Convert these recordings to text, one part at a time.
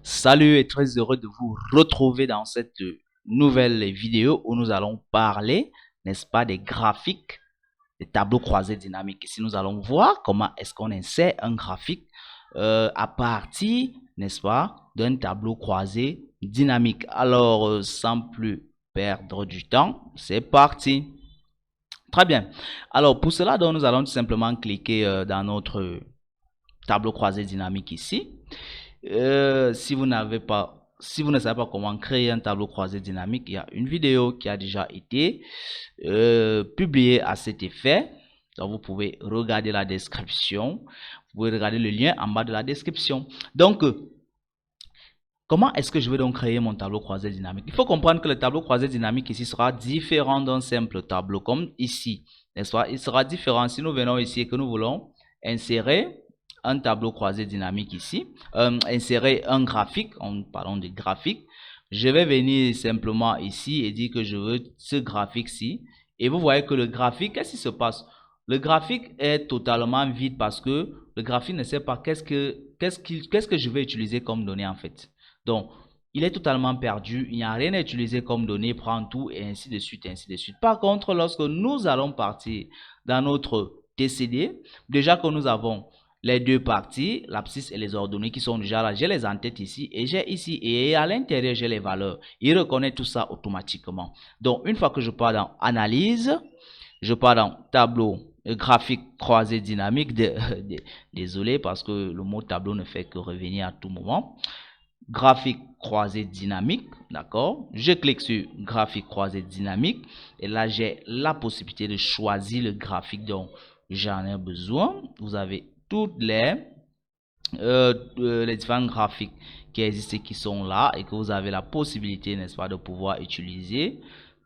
Salut et très heureux de vous retrouver dans cette nouvelle vidéo où nous allons parler, n'est-ce pas, des graphiques, des tableaux croisés dynamiques. Ici, nous allons voir comment est-ce qu'on insère un graphique à partir, n'est-ce pas, d'un tableau croisé dynamique. Alors, sans plus perdre du temps, c'est parti. Très bien. Alors, pour cela, donc, nous allons tout simplement cliquer dans notre tableau croisé dynamique ici. Si vous ne savez pas comment créer un tableau croisé dynamique, il y a une vidéo qui a déjà été publiée à cet effet. Donc, vous pouvez regarder la description. Vous pouvez regarder le lien en bas de la description. Donc, comment est-ce que je vais donc créer mon tableau croisé dynamique? Il faut comprendre que le tableau croisé dynamique ici sera différent d'un simple tableau comme ici, n'est-ce pas? Il sera différent si nous venons ici et que nous voulons insérer un tableau croisé dynamique ici, insérer un graphique, parlons de graphique. Je vais venir simplement ici et dire que je veux ce graphique-ci. Et vous voyez que le graphique, qu'est-ce qui se passe? Le graphique est totalement vide parce que le graphique ne sait pas qu'est-ce que je vais utiliser comme donnée en fait. Donc, il est totalement perdu, il n'y a rien à utiliser comme donnée, prend tout et ainsi de suite, ainsi de suite. Par contre, lorsque nous allons partir dans notre TCD, déjà que nous avons les deux parties, l'abscisse et les ordonnées qui sont déjà là, j'ai les en tête ici et j'ai ici et à l'intérieur j'ai les valeurs. Il reconnaît tout ça automatiquement. Donc, une fois que je pars dans analyse, je pars dans tableau graphique croisé dynamique. Désolé parce que le mot tableau ne fait que revenir à tout moment. Graphique croisé dynamique, d'accord? Je clique sur graphique croisé dynamique et là j'ai la possibilité de choisir le graphique dont j'en ai besoin. Vous avez toutes les différents graphiques qui existent, qui sont là et que vous avez la possibilité, n'est-ce pas, de pouvoir utiliser.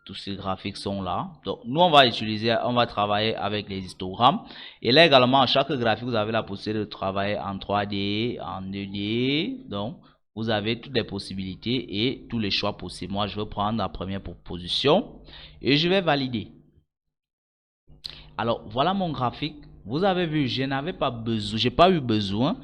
Tous ces graphiques sont là. Donc, nous, on va travailler avec les histogrammes. Et là également, à chaque graphique, vous avez la possibilité de travailler en 3D, en 2D. Donc, vous avez toutes les possibilités et tous les choix possibles. Moi, je vais prendre la première proposition et je vais valider. Alors, voilà mon graphique. Vous avez vu, je n'avais pas besoin, j'ai pas eu besoin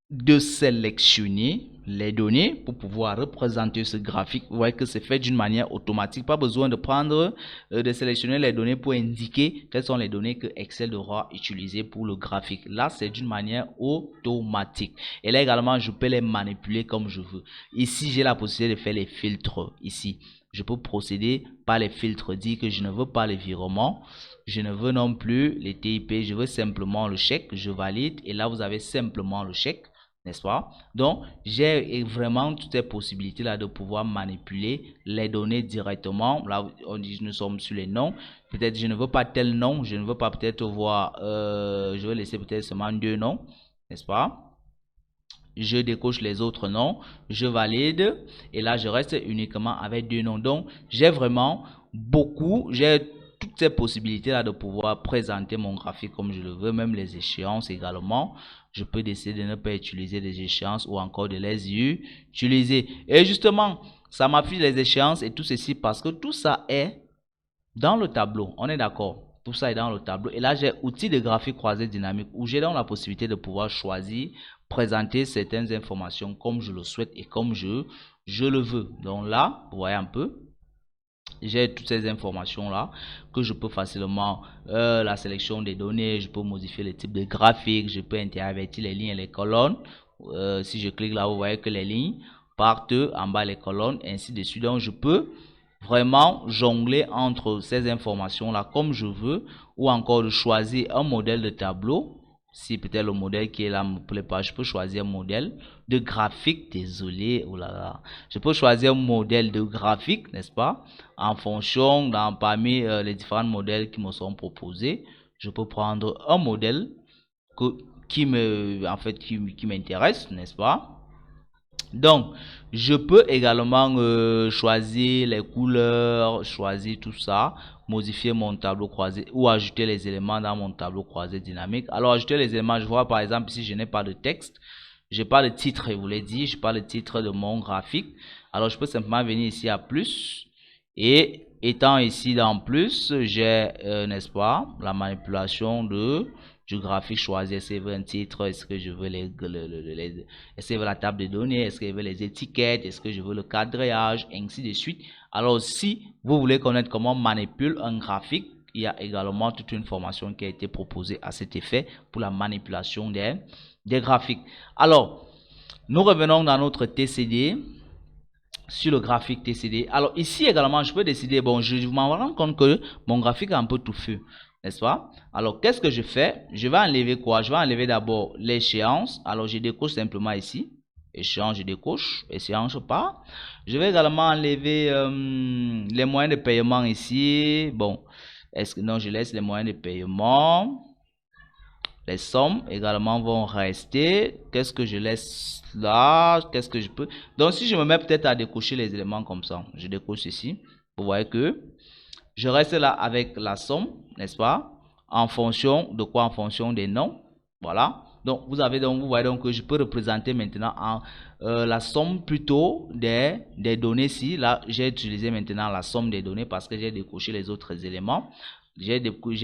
de sélectionner les données pour pouvoir représenter ce graphique. Vous voyez que c'est fait d'une manière automatique. Pas besoin de prendre, de sélectionner les données pour indiquer quelles sont les données que Excel devra utiliser pour le graphique. Là, c'est d'une manière automatique. Et là également, je peux les manipuler comme je veux. Ici, j'ai la possibilité de faire les filtres. Ici, je peux procéder par les filtres, dire que je ne veux pas les virements. Je ne veux non plus les TIP, je veux simplement le chèque. Je valide et là, vous avez simplement le chèque. N'est-ce pas? Donc, j'ai vraiment toutes ces possibilités-là de pouvoir manipuler les données directement. Là, on dit nous sommes sur les noms. Peut-être je ne veux pas tel nom. Je ne veux pas peut-être voir. Je vais laisser peut-être seulement deux noms. N'est-ce pas? Je décoche les autres noms. Je valide. Et là, je reste uniquement avec deux noms. Donc, j'ai vraiment j'ai toutes ces possibilités-là de pouvoir présenter mon graphique comme je le veux, même les échéances également. Je peux décider de ne pas utiliser les échéances ou encore de les utiliser. Et justement, ça m'affiche les échéances et tout ceci parce que tout ça est dans le tableau. On est d'accord? Tout ça est dans le tableau. Et là, j'ai outils de graphique croisé dynamique où j'ai donc la possibilité de pouvoir choisir, présenter certaines informations comme je le souhaite et comme je le veux. Donc là, vous voyez un peu. J'ai toutes ces informations là que je peux facilement la sélection des données, je peux modifier le type de graphique, je peux intervertir les lignes et les colonnes. Si je clique là, vous voyez que les lignes partent en bas, les colonnes, ainsi de suite. Donc je peux vraiment jongler entre ces informations là comme je veux, ou encore de choisir un modèle de tableau. Si peut-être le modèle qui est là me plaît pas, je peux choisir un modèle de graphique. Désolé, oh là là. Je peux choisir un modèle de graphique, n'est-ce pas? En fonction, parmi les différents modèles qui me sont proposés, je peux prendre un modèle qui m'intéresse, n'est-ce pas? Donc, je peux également choisir les couleurs, choisir tout ça, modifier mon tableau croisé ou ajouter les éléments dans mon tableau croisé dynamique. Alors, ajouter les éléments, je vois par exemple si je n'ai pas de texte, je n'ai pas le titre, je vous l'ai dit, je n'ai pas le titre de mon graphique. Alors, je peux simplement venir ici à plus et étant ici dans plus, j'ai, n'est-ce pas, la manipulation de du graphique choisi. Est-ce que je veux un titre? Est-ce que je veux est-ce que je veux la table de données? Est-ce que je veux les étiquettes? Est-ce que je veux le quadrillage? Ainsi de suite. Alors, si vous voulez connaître comment on manipule un graphique, il y a également toute une formation qui a été proposée à cet effet pour la manipulation des graphiques. Alors, nous revenons dans notre TCD, sur le graphique TCD. Alors, ici également, je peux décider, bon, je m'en rends compte que mon graphique est un peu touffu, n'est-ce pas? Alors, qu'est-ce que je fais? Je vais enlever quoi? Je vais enlever d'abord l'échéance. Alors, je décoche simplement ici. Échéance, je décoche. Échéance pas. Je vais également enlever les moyens de paiement ici. Bon, est-ce que non, je laisse les moyens de paiement. Les sommes également vont rester. Qu'est-ce que je laisse là? Qu'est-ce que je peux? Donc, si je me mets peut-être à décocher les éléments comme ça, je décoche ici. Vous voyez que je reste là avec la somme, n'est-ce pas? En fonction de quoi? En fonction des noms. Voilà. Donc, vous voyez donc que je peux représenter maintenant la somme plutôt des données. Si là, j'ai utilisé maintenant la somme des données parce que j'ai décoché les autres éléments. J'ai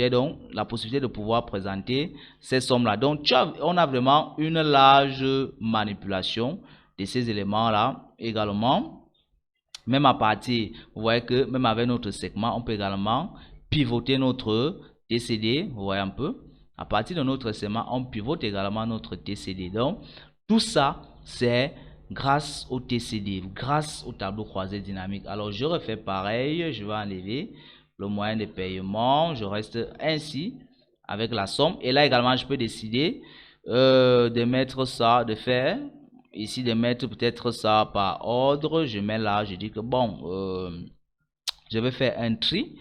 donc la possibilité de pouvoir présenter ces sommes-là. Donc, on a vraiment une large manipulation de ces éléments-là également. Même à partir, vous voyez que même avec notre segment, on peut également pivoter notre TCD. Vous voyez un peu. À partir de notre segment, on pivote également notre TCD. Donc, tout ça, c'est grâce au TCD, grâce au tableau croisé dynamique. Alors, je refais pareil. Je vais enlever le moyen de paiement, je reste ainsi avec la somme. Et là également, je peux décider de mettre ça, de faire ici, de mettre peut-être ça par ordre. Je mets là, je dis que bon, je vais faire un tri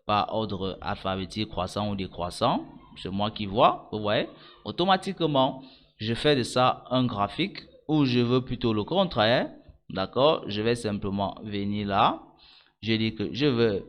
par ordre alphabétique, croissant ou décroissant. C'est moi qui vois, vous voyez. Automatiquement, je fais de ça un graphique où je veux plutôt le contraire. D'accord? Je vais simplement venir là. Je dis que je veux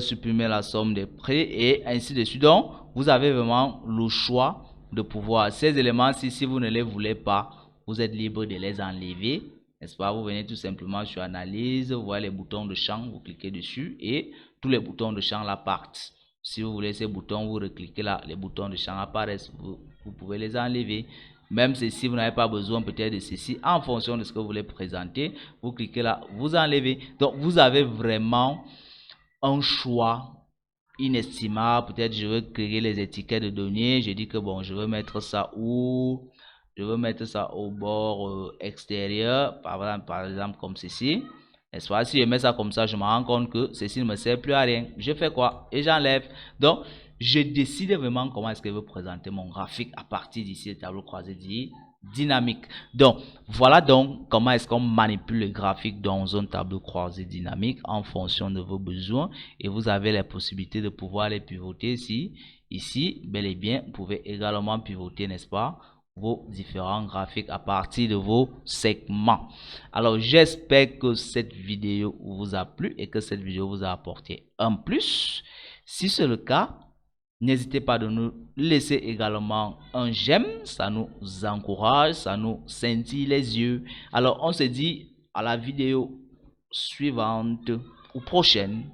supprimer la somme des prix et ainsi de suite. Donc, vous avez vraiment le choix de pouvoir, ces éléments, si vous ne les voulez pas, vous êtes libre de les enlever, n'est-ce pas? Vous venez tout simplement sur analyse, vous voyez les boutons de champ, vous cliquez dessus et tous les boutons de champ là partent. Si vous voulez ces boutons, vous recliquez là, les boutons de champ apparaissent, vous pouvez les enlever. Même si vous n'avez pas besoin peut-être de ceci, en fonction de ce que vous voulez présenter, vous cliquez là, vous enlevez. Donc, vous avez vraiment un choix inestimable. Peut-être je veux créer les étiquettes de données. Je dis que bon, je veux mettre ça où? Je veux mettre ça au bord extérieur, par exemple comme ceci. N'est-ce pas? Si je mets ça comme ça, je me rends compte que ceci ne me sert plus à rien. Je fais quoi? Et j'enlève. Donc, je décide vraiment comment est-ce que je veux présenter mon graphique à partir d'ici, le tableau croisé dynamique. Donc, voilà donc comment est-ce qu'on manipule le graphique dans un tableau croisé dynamique en fonction de vos besoins. Et vous avez la possibilité de pouvoir les pivoter ici, bel et bien, vous pouvez également pivoter, n'est-ce pas, vos différents graphiques à partir de vos segments. Alors, j'espère que cette vidéo vous a plu et que cette vidéo vous a apporté un plus. Si c'est le cas, n'hésitez pas de nous laisser également un j'aime, ça nous encourage, ça nous scintille les yeux. Alors, on se dit à la vidéo suivante ou prochaine.